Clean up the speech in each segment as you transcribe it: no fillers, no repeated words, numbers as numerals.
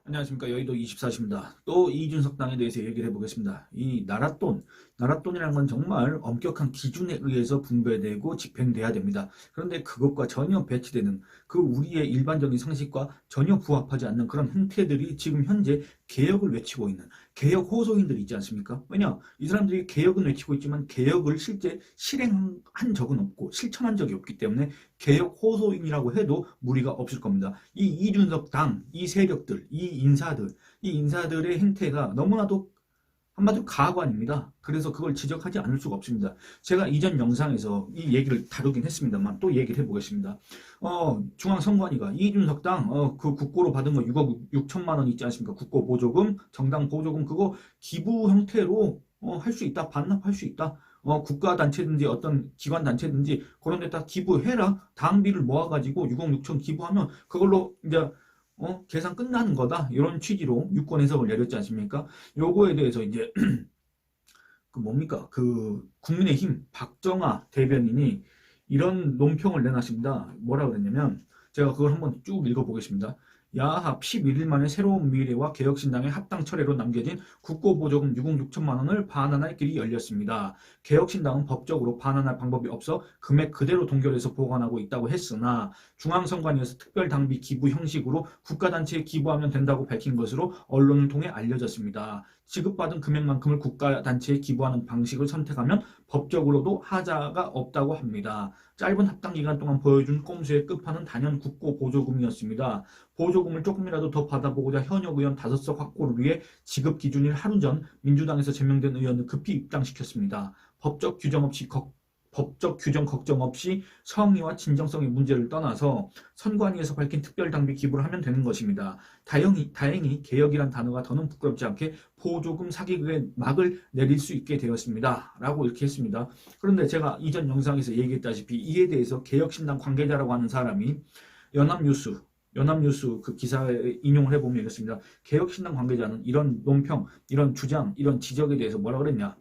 안녕하십니까. 여의도 24시입니다. 또 이준석 당에 대해서 얘기를 해보겠습니다. 이 나랏돈이라는 건 정말 엄격한 기준에 의해서 분배되고 집행돼야 됩니다. 그런데 그것과 전혀 배치되는 그 우리의 일반적인 상식과 전혀 부합하지 않는 그런 행태들이 지금 현재 개혁을 외치고 있는 개혁 호소인들이 있지 않습니까? 왜냐? 이 사람들이 개혁은 외치고 있지만 개혁을 실제 실행한 적은 없고 실천한 적이 없기 때문에 개혁 호소인이라고 해도 무리가 없을 겁니다. 이 이준석 당, 이 세력들, 이 인사들의 행태가 너무나도 한마디로 가관입니다. 그래서 그걸 지적하지 않을 수가 없습니다. 제가 이전 영상에서 이 얘기를 다루긴 했습니다만 또 얘기를 해보겠습니다. 중앙선관위가 이준석 당, 그 국고로 받은 거 6억 6천만 원 있지 않습니까? 국고 보조금, 정당 보조금 그거 기부 형태로 할 수 있다. 반납할 수 있다. 국가단체든지 어떤 기관단체든지 그런 데다 기부해라. 당비를 모아가지고 6억 6천 기부하면 그걸로 이제 계산 끝나는 거다. 이런 취지로 유권 해석을 내렸지 않습니까? 요거에 대해서 이제 그 뭡니까? 그 국민의힘 박정아 대변인이 이런 논평을 내놨습니다. 뭐라 그랬냐면 제가 그걸 한번 쭉 읽어보겠습니다. 야합 11일 만에 새로운 미래와 개혁신당의 합당 철회로 남겨진 국고보조금 6억 6천만 원을 반환할 길이 열렸습니다. 개혁신당은 법적으로 반환할 방법이 없어 금액 그대로 동결해서 보관하고 있다고 했으나 중앙선관위에서 특별당비 기부 형식으로 국가단체에 기부하면 된다고 밝힌 것으로 언론을 통해 알려졌습니다. 지급받은 금액만큼을 국가단체에 기부하는 방식을 선택하면 법적으로도 하자가 없다고 합니다. 짧은 합당 기간 동안 보여준 꼼수의 끝판은 단연 국고 보조금이었습니다. 보조금을 조금이라도 더 받아보고자 현역 의원 5석 확보를 위해 지급 기준일 하루 전 민주당에서 제명된 의원을 급히 입당시켰습니다. 법적 규정 걱정 없이 성의와 진정성의 문제를 떠나서 선관위에서 밝힌 특별당비 기부를 하면 되는 것입니다. 다행히 개혁이란 단어가 더는 부끄럽지 않게 보조금 사기극의 막을 내릴 수 있게 되었습니다. 라고 이렇게 했습니다. 그런데 제가 이전 영상에서 얘기했다시피 이에 대해서 개혁신당 관계자라고 하는 사람이 연합뉴스 그 기사에 인용을 해보면 이렇습니다. 개혁신당 관계자는 이런 논평, 이런 주장, 이런 지적에 대해서 뭐라 그랬냐.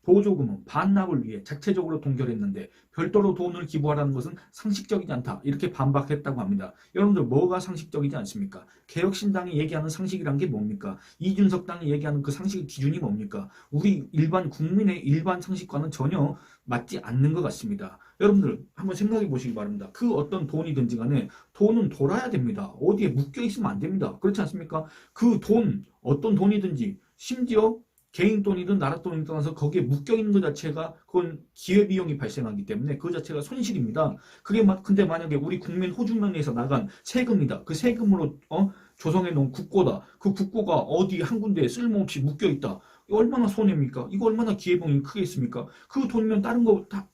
보조금은 반납을 위해 자체적으로 동결했는데 별도로 돈을 기부하라는 것은 상식적이지 않다. 이렇게 반박했다고 합니다. 여러분들 뭐가 상식적이지 않습니까? 개혁신당이 얘기하는 상식이란 게 뭡니까? 이준석 당이 얘기하는 그 상식의 기준이 뭡니까? 우리 일반 국민의 일반 상식과는 전혀 맞지 않는 것 같습니다. 여러분들 한번 생각해 보시기 바랍니다. 그 어떤 돈이든지 간에 돈은 돌아야 됩니다. 어디에 묶여 있으면 안 됩니다. 그렇지 않습니까? 그 돈, 어떤 돈이든지 심지어 개인 돈이든 나라 돈이든 떠나서 거기에 묶여 있는 것 자체가 그건 기회비용이 발생하기 때문에 그 자체가 손실입니다. 근데 만약에 우리 국민 호주머니에서 나간 세금이다. 그 세금으로 조성해 놓은 국고다. 그 국고가 어디 한 군데에 쓸모없이 묶여 있다. 이거 얼마나 손해입니까? 이거 얼마나 기회비용이 크겠습니까? 그 돈이면 다른 거 다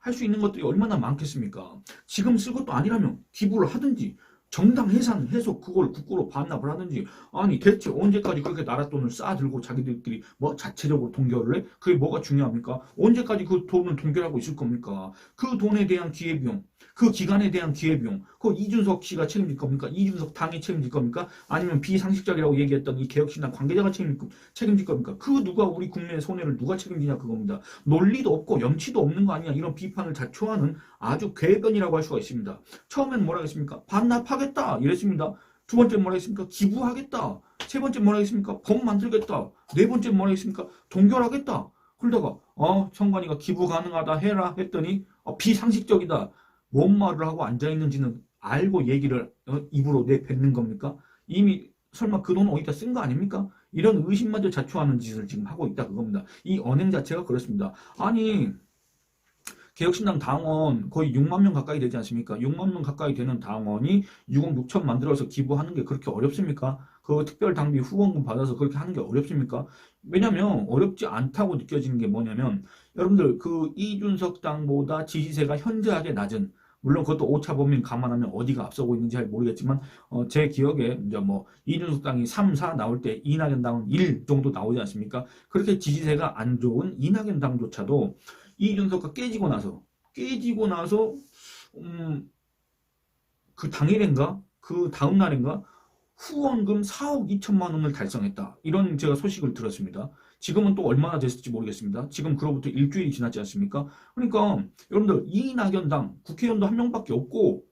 할 수 있는 것들이 얼마나 많겠습니까? 지금 쓸 것도 아니라면 기부를 하든지 정당 해산해서 그걸 국고로 반납을 하든지 아니 대체 언제까지 그렇게 나라 돈을 쌓아들고 자기들끼리 뭐 자체적으로 동결을 해? 그게 뭐가 중요합니까? 언제까지 그 돈을 동결하고 있을 겁니까? 그 돈에 대한 기회비용, 그 기간에 대한 기회비용, 그거 이준석 씨가 책임질 겁니까? 이준석 당이 책임질 겁니까? 아니면 비상식적이라고 얘기했던 이 개혁신당 관계자가 책임질 겁니까? 그 누가 우리 국민의 손해를 누가 책임지냐 그겁니다. 논리도 없고 염치도 없는 거 아니냐 이런 비판을 자초하는 아주 궤변이라고 할 수가 있습니다. 처음에는 뭐라 했습니까? 반납하겠다 이랬습니다. 두 번째 뭐라 했습니까? 기부하겠다. 세 번째 뭐라 했습니까? 법 만들겠다. 네 번째 뭐라 했습니까? 동결하겠다. 그러다가 선관위가 기부 가능하다 해라 했더니 비상식적이다. 뭔 말을 하고 앉아있는지는 알고 얘기를 입으로 내뱉는 겁니까? 이미 설마 그 돈 어디다 쓴 거 아닙니까? 이런 의심마저 자초하는 짓을 지금 하고 있다 그겁니다. 이 언행 자체가 그렇습니다. 아니 개혁신당 당원 거의 6만 명 가까이 되지 않습니까? 6만 명 가까이 되는 당원이 6억 6천 만들어서 기부하는 게 그렇게 어렵습니까? 그 특별당비 후원금 받아서 그렇게 하는 게 어렵습니까? 왜냐면 어렵지 않다고 느껴지는 게 뭐냐면 여러분들 그 이준석 당보다 지지세가 현저하게 낮은 물론 그것도 오차범위 감안하면 어디가 앞서고 있는지 잘 모르겠지만 제 기억에 이제 뭐 이준석 당이 3, 4 나올 때 이낙연 당은 1 정도 나오지 않습니까? 그렇게 지지세가 안 좋은 이낙연 당조차도 이준석과 깨지고 나서 그 당일인가 그 다음 날인가 후원금 4억 2천만 원을 달성했다. 이런 제가 소식을 들었습니다. 지금은 또 얼마나 됐을지 모르겠습니다. 지금 그로부터 일주일이 지났지 않습니까? 그러니까 여러분들 이낙연 당 국회의원도 한 명밖에 없고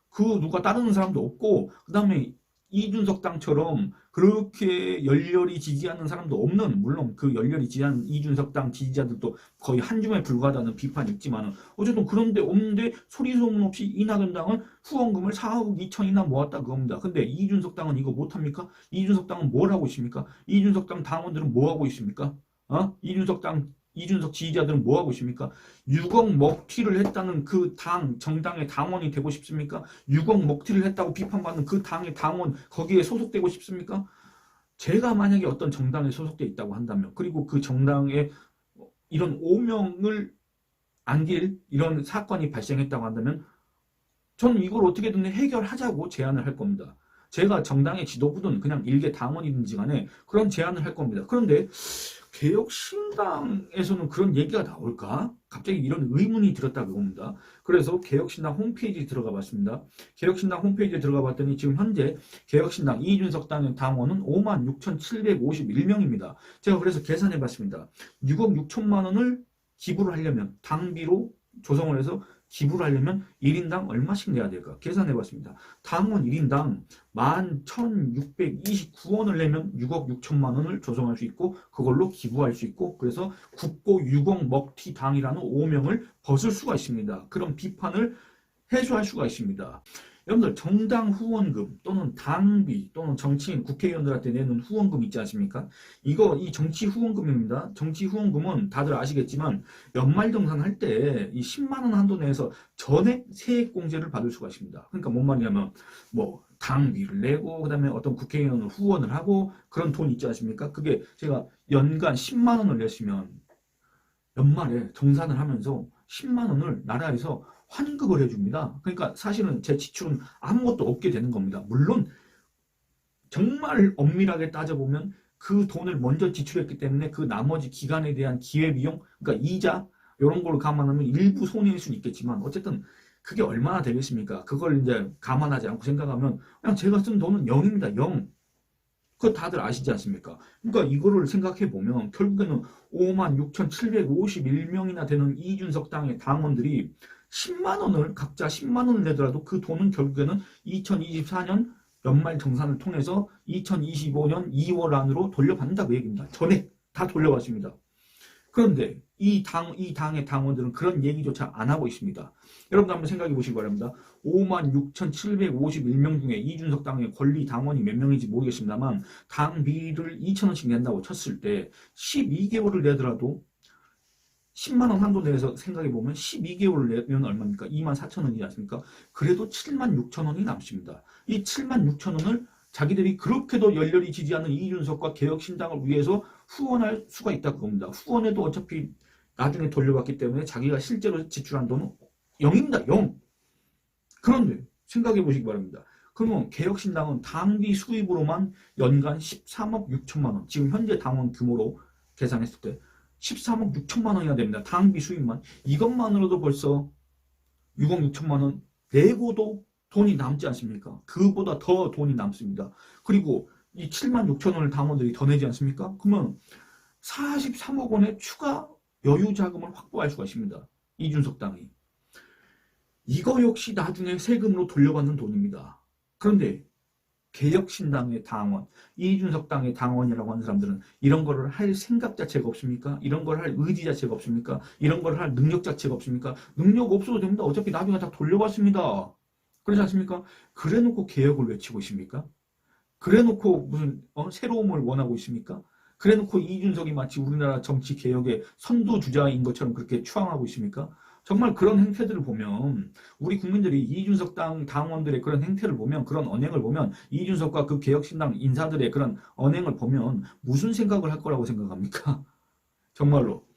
그 누가 따르는 사람도 없고 그 다음에 이준석 당처럼 그렇게 열렬히 지지하는 사람도 없는, 물론 그 열렬히 지지하는 이준석 당 지지자들도 거의 한 줌에 불과하다는 비판이 있지만 어쨌든 그런데 없는데 소리 소문 없이 이낙연 당은 후원금을 4억 2천이나 모았다 그겁니다. 근데 이준석 당은 이거 못합니까? 이준석 당은 뭘 하고 있습니까? 이준석 당 당원들은 뭐 하고 있습니까? 이준석 지지자들은 뭐 하고 있습니까? 6억 먹튀를 했다는 그 정당의 당원이 되고 싶습니까? 6억 먹튀를 했다고 비판받는 그 당의 당원, 거기에 소속되고 싶습니까? 제가 만약에 어떤 정당에 소속돼 있다고 한다면, 그리고 그 정당에 이런 오명을 안길 이런 사건이 발생했다고 한다면, 저는 이걸 어떻게든 해결하자고 제안을 할 겁니다. 제가 정당의 지도부든 그냥 일개 당원이든지 간에 그런 제안을 할 겁니다. 그런데 개혁신당에서는 그런 얘기가 나올까? 갑자기 이런 의문이 들었다 그겁니다. 그래서 개혁신당 홈페이지에 들어가 봤습니다. 개혁신당 홈페이지에 들어가 봤더니 지금 현재 개혁신당 이준석 당의 당원은 56,751명입니다. 제가 그래서 계산해 봤습니다. 6억 6천만 원을 기부를 하려면, 당비로 조성을 해서 기부를 하려면 1인당 얼마씩 내야 될까? 계산해 봤습니다. 당원 1인당 11,629원을 내면 6억 6천만 원을 조성할 수 있고 그걸로 기부할 수 있고, 그래서 국고 6억 먹튀 당이라는 오명을 벗을 수가 있습니다. 그런 비판을 해소할 수가 있습니다. 여러분들, 정당 후원금 또는 당비 또는 정치인 국회의원들한테 내는 후원금 있지 않습니까? 이 정치 후원금입니다. 정치 후원금은 다들 아시겠지만 연말정산 할 때 이 10만 원 한도 내에서 전액 세액공제를 받을 수가 있습니다. 그러니까 뭔 말이냐면 뭐 당비를 내고 그다음에 어떤 국회의원을 후원을 하고 그런 돈 있지 않습니까? 그게 제가 연간 10만 원을 냈으면 연말에 정산을 하면서 10만 원을 나라에서 환급을 해줍니다. 그러니까 사실은 제 지출은 아무것도 없게 되는 겁니다. 물론 정말 엄밀하게 따져보면 그 돈을 먼저 지출했기 때문에 그 나머지 기간에 대한 기회비용, 그러니까 이자 이런 걸 감안하면 일부 손해일 수는 있겠지만 어쨌든 그게 얼마나 되겠습니까? 그걸 이제 감안하지 않고 생각하면 그냥 제가 쓴 돈은 0입니다. 0. 그거 다들 아시지 않습니까? 그러니까 이거를 생각해 보면 결국에는 56,751명이나 되는 이준석 당의 당원들이 10만 원을 각자 10만 원을 내더라도 그 돈은 결국에는 2024년 연말 정산을 통해서 2025년 2월 안으로 돌려받는다 그 얘기입니다. 전액 다 돌려받습니다. 그런데 이 당의 당원들은 그런 얘기조차 안 하고 있습니다. 여러분 한번 생각해 보시기 바랍니다. 56,751명 중에 이준석 당의 권리 당원이 몇 명인지 모르겠습니다만 당비를 2,000원씩 낸다고 쳤을 때 12개월을 내더라도 10만 원 한도 내에서 생각해 보면 12개월을 내면 얼마입니까? 24,000원이지 않습니까? 그래도 76,000원이 남습니다. 이 76,000원을 자기들이 그렇게도 열렬히 지지하는 이준석과 개혁신당을 위해서 후원할 수가 있다 그겁니다. 후원해도 어차피 나중에 돌려받기 때문에 자기가 실제로 지출한 돈은 0입니다. 0. 그런데 생각해 보시기 바랍니다. 그러면 개혁신당은 당비 수입으로만 연간 13억 6천만 원, 지금 현재 당원 규모로 계산했을 때 13억 6천만 원이나 됩니다. 당비 수입만. 이것만으로도 벌써 6억 6천만 원 내고도 돈이 남지 않습니까? 그보다 더 돈이 남습니다. 그리고 이 7만 6천 원을 당원들이 더 내지 않습니까? 그러면 43억 원의 추가 여유 자금을 확보할 수가 있습니다. 이준석 당이. 이거 역시 나중에 세금으로 돌려받는 돈입니다. 그런데 개혁신당의 당원, 이준석 당의 당원이라고 하는 사람들은 이런 거를 할 생각 자체가 없습니까? 이런 걸 할 의지 자체가 없습니까? 이런 걸 할 능력 자체가 없습니까? 능력 없어도 됩니다. 어차피 나중에 다 돌려받습니다. 그렇지 않습니까? 그래놓고 개혁을 외치고 있습니까? 그래놓고 무슨 새로움을 원하고 있습니까? 그래놓고 이준석이 마치 우리나라 정치 개혁의 선두주자인 것처럼 그렇게 추앙하고 있습니까? 정말 그런 행태들을 보면 우리 국민들이 이준석 당 당원들의 그런 행태를 보면, 그런 언행을 보면, 이준석과 그 개혁신당 인사들의 그런 언행을 보면 무슨 생각을 할 거라고 생각합니까? 정말로.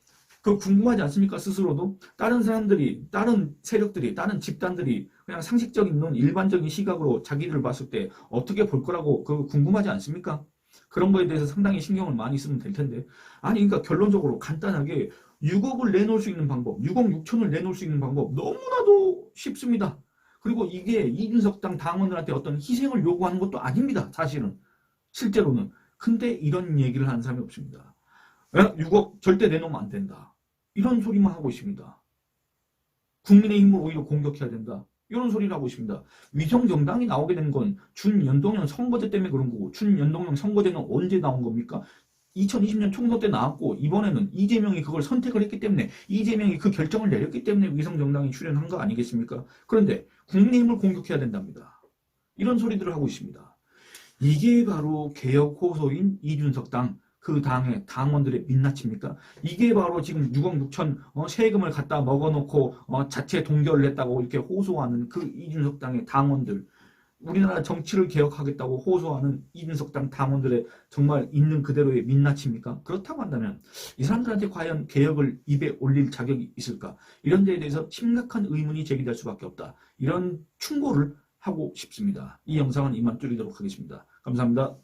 그 궁금하지 않습니까? 스스로도. 다른 사람들이, 다른 세력들이, 다른 집단들이 그냥 상식적인 눈, 일반적인 시각으로 자기들을 봤을 때 어떻게 볼 거라고 그 궁금하지 않습니까? 그런 거에 대해서 상당히 신경을 많이 쓰면 될 텐데. 아니, 그러니까 결론적으로 간단하게 6억을 내놓을 수 있는 방법, 6억 6천을 내놓을 수 있는 방법 너무나도 쉽습니다. 그리고 이게 이준석 당 당원들한테 어떤 희생을 요구하는 것도 아닙니다. 사실은. 실제로는. 근데 이런 얘기를 하는 사람이 없습니다. 6억 절대 내놓으면 안 된다. 이런 소리만 하고 있습니다. 국민의힘을 오히려 공격해야 된다. 이런 소리를 하고 있습니다. 위성정당이 나오게 된 건 준연동형 선거제 때문에 그런 거고, 준연동형 선거제는 언제 나온 겁니까? 2020년 총선 때 나왔고, 이번에는 이재명이 그걸 선택을 했기 때문에, 이재명이 그 결정을 내렸기 때문에 위성정당이 출연한 거 아니겠습니까? 그런데 국민의힘을 공격해야 된답니다. 이런 소리들을 하고 있습니다. 이게 바로 개혁 호소인 이준석 당, 그 당의 당원들의 민낯입니까? 이게 바로 지금 6억 6천 세금을 갖다 먹어놓고 자체 동결을 했다고 이렇게 호소하는 그 이준석 당의 당원들, 우리나라 정치를 개혁하겠다고 호소하는 이준석 당 당원들의 정말 있는 그대로의 민낯입니까? 그렇다고 한다면 이 사람들한테 과연 개혁을 입에 올릴 자격이 있을까? 이런 데에 대해서 심각한 의문이 제기될 수밖에 없다. 이런 충고를 하고 싶습니다. 이 영상은 이만 줄이도록 하겠습니다. 감사합니다.